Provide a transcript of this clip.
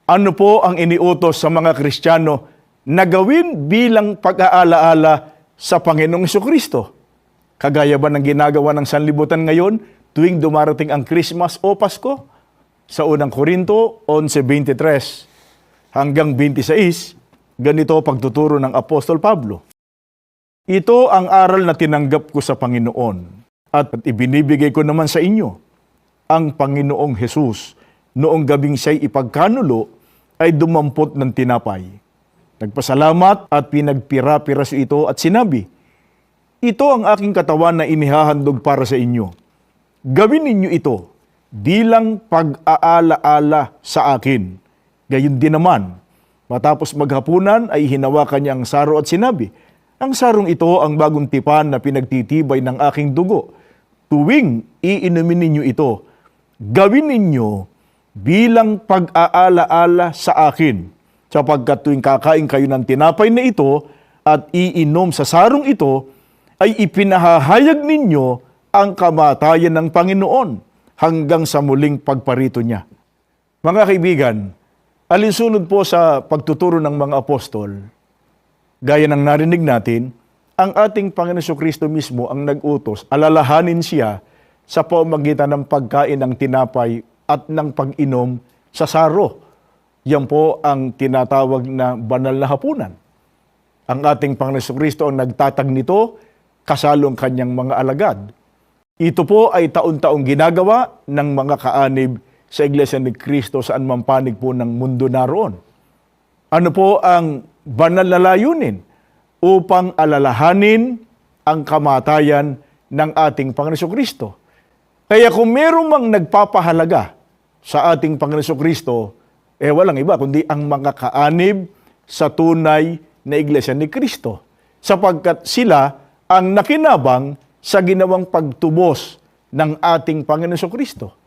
Ano po ang iniutos sa mga Kristiyano na gawin bilang pag-aalaala sa Panginoong Jesucristo? Kagaya ba ng ginagawa ng sanlibutan ngayon tuwing dumarating ang Christmas o Pasko? Sa unang Korinto 11:23 hanggang 26, ganito pagtuturo ng Apostol Pablo. Ito ang aral na tinanggap ko sa Panginoon at ibinibigay ko naman sa inyo. Ang Panginoong Hesus, noong gabing siya'y ipagkanulo, ay dumampot ng tinapay. Nagpasalamat at pinagpira-piraso ito at sinabi, "Ito ang aking katawan na inihahandog para sa inyo. Gawin ninyo ito bilang pag-aala-ala sa akin." Gayon din naman, matapos maghapunan ay hinawakan niya ang saro at sinabi, "Ang sarong ito ang bagong tipan na pinagtitibay ng aking dugo. Tuwing iinumin ninyo ito, gawin ninyo bilang pag-aala-ala sa akin. Sapagkat tuwing kakain kayo ng tinapay na ito at iinom sa sarong ito, ay ipinahahayag ninyo ang kamatayan ng Panginoon hanggang sa muling pagparito niya." Mga kaibigan, alinsunod po sa pagtuturo ng mga apostol, gaya ng narinig natin, ang ating Panginoon Jesucristo mismo ang nag-utos, alalahanin siya sa pamamagitan ng pagkain ng tinapay at ng pag-inom sa saro. Yan po ang tinatawag na banal na hapunan. Ang ating Panginoon Jesucristo ang nagtatag nito, kasalong kanyang mga alagad. Ito po ay taon-taong ginagawa ng mga kaanib sa Iglesia ni Cristo saan man panig po ng mundo naroon. Ano po ang banal na layunin? Upang alalahanin ang kamatayan ng ating Panginoon Jesucristo. Kaya kung meron mang nagpapahalaga sa ating Panginoon Jesucristo, walang iba kundi ang mga kaanib sa tunay na Iglesia ni Cristo. Sapagkat sila ang nakinabang sa ginawang pagtubos ng ating Panginoon Jesucristo.